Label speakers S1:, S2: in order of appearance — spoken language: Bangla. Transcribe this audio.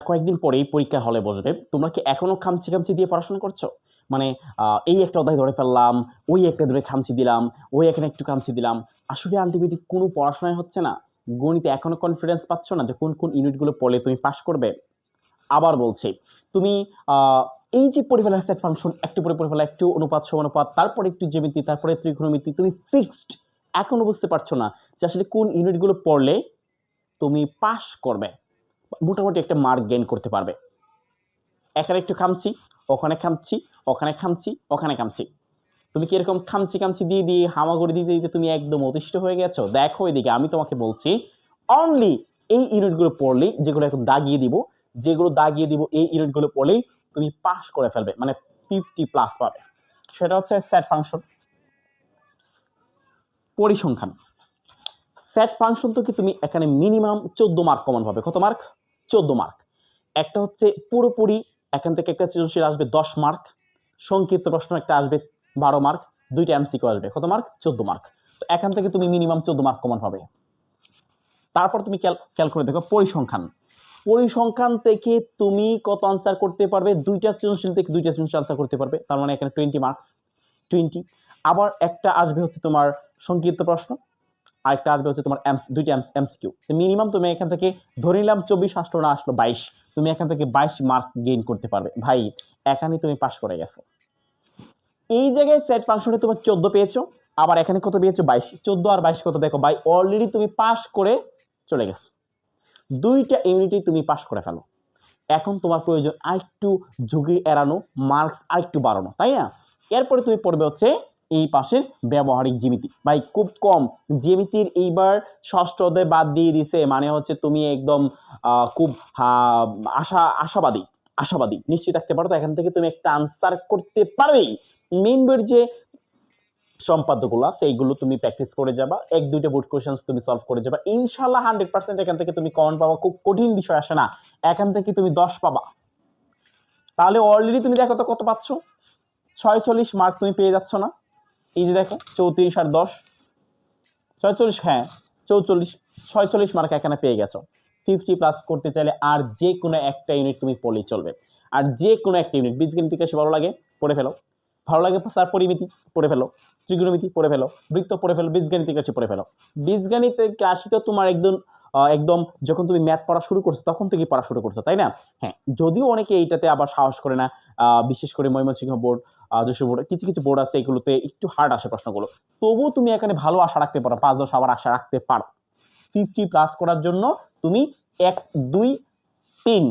S1: কয়েকদিন পরেই পরীক্ষা হলে বসবে, তোমরা কি এখনো খামচি খামচি দিয়ে পড়াশোনা করছো? মানে এই একটা অধ্যায় ধরে ফেললাম, ওই একটা ধরে খামচি দিলাম, ওই এখানে একটু খামচি দিলাম। আসলে আল্টিমেটলি কোনো পড়াশোনাই হচ্ছে না। গণিতে এখনো কনফিডেন্স পাচ্ছ না যে কোন কোন ইউনিটগুলো পড়লে তুমি পাস করবে। আবার বলছি, তুমি এই যে পড়ে ফেলা সেট ফাংশন, একটু পরে পড়ে ফেলা, একটু অনুপাত সমানুপাত, তারপরে একটু জ্যামিতি, তারপরে ত্রিকোণমিতি, তুমি ফিক্সড এখনো বুঝতে পারছো না যে আসলে কোন ইউনিটগুলো পড়লে তুমি পাস করবে, মোটামুটি একটা মার্ক গেইন করতে পারবে। এখানে একটু খামছি, ওখানে খামছি, ওখানে খামছি, ওখানে খামছি। তুমি কি এরকম খামচি খামচি দিয়ে দিয়ে হামাগুড়ি দিতে দিতে তুমি একদম অতিষ্ঠ হয়ে গেছো? দেখো এদিকে আমি তোমাকে বলছি, অনলি এই ইউনিটগুলো পড়লেই, যেগুলো এখন দাগিয়ে দিব, যেগুলো দাগিয়ে দিব এই ইউনিটগুলো পড়লেই তুমি পাস করে ফেলবে, মানে 50+ পাবে। সেটা হচ্ছে সেট ফাংশন। পরিসংখ্যান। সেট ফাংশন থেকে তুমি এখানে মিনিমাম 14 মার্ক কমন পাবে। কত মার্ক? 14 মার্ক। একটা হচ্ছে পুরোপুরি, এখান থেকে একটা সৃজনশীল আসবে 10 মার্ক, সংক্ষিপ্ত প্রশ্ন একটা আসবে 12 মার্ক, দুইটা এমসিকিউ আসবে। কত মার্ক? 14 মার্ক। তো এখান থেকে তুমি মিনিমাম 14 মার্ক কমন পাবে। তারপর তুমি খেয়াল করে দেখো পরিসংখ্যান। পরিসংখ্যান থেকে তুমি কত আনসার করতে পারবে? দুইটা সৃজনশীল থেকে দুইটা সৃজনশীল আনসার করতে পারবে, তার মানে এখানে 20 মার্কস, 20। আবার একটা আসবে হচ্ছে তোমার সংক্ষিপ্ত প্রশ্ন, আরেকটা আসবে হচ্ছে তোমার দুইটা এমসিকিউ। মিনিমাম তুমি এখান থেকে ধরে নিলাম 24 আসলো না আসলো 22, তুমি এখান থেকে 22 মার্ক গেইন করতে পারবে। ভাই এখানে তুমি পাস করে গেছো। এই জায়গায় সেট ফাংশনে তুমি 14 পেয়েছো, আবার এখানে কত পেয়েছো? 22। 14 আর 22 কত? দেখো ভাই অলরেডি তুমি পাস করে চলে গেছো। দুইটা ইউনিটই তুমি পাস করে ফেলো। এখন তোমার প্রয়োজন আরেকটু ঝুঁকি এড়ানো, মার্কস আরেকটু বাড়ানো, তাই না? এরপরে তুমি পড়বে হচ্ছে এই পাশের ব্যবহারিক জ্যামিতি। ভাই খুব কম জ্যামিতির এইবার ষষ্ঠ অধ্যায় বাদ দিয়ে দিছে, মানে হচ্ছে তুমি একদম খুব আশাবাদী আশাবাদী নিশ্চিত থাকতে পারো তো এখান থেকে তুমি একটা আনসার করতে পারবেই। মেইন বইয়ের যে সম্পাদ্যগুলো সেইগুলো তুমি প্র্যাকটিস করে যাবা, এক দুইটা বোর্ড কোশ্চেন তুমি সলভ করে যাবা, ইনশাআল্লাহ 100% এখান থেকে তুমি কমন পাবা। খুব কঠিন বিষয় আসে না, এখান থেকে তুমি 10 পাবা। তাহলে অলরেডি তুমি দেখো তো কত পাচ্ছ, 46 মার্ক তুমি পেয়ে যাচ্ছ না? এই যে দেখো 34 আর 10, 46, হ্যাঁ 44, 46 মার্ক এখানে পেয়ে গেছো। 50+ করতে চাইলে আর যে কোনো একটা ইউনিট তুমি পড়লেই চলবে। আর যে কোনো একটা ইউনিট, বীজগণিত কাছে ভালো লাগে পড়ে ফেলো, ভালো লাগে স্যার পরিমিতি পড়ে ফেলো, ত্রিকোণমিতি পড়ে ফেলো, বৃত্ত পড়ে ফেলো, বীজগণিত কাছে পড়ে ফেলো। বীজগণিত ক্লাসই তো তোমার একদম একদম যখন তুমি ম্যাথ পড়া শুরু করছো তখন থেকেই পড়া শুরু করছো, তাই না? হ্যাঁ, যদিও অনেকে এইটাতে আবার সাহস করে না, বিশেষ করে ময়মনসিংহ বোর্ড, যশোর বোর্ড, কিছু কিছু বোর্ড আছে এগুলোতে একটু হার্ড আসে প্রশ্নগুলো। তবুও তুমি এখানে ভালো আশা রাখতে পারো, 5-10 আবার আশা রাখতে পারো। 50+ করার জন্য তুমি 1, 2, 3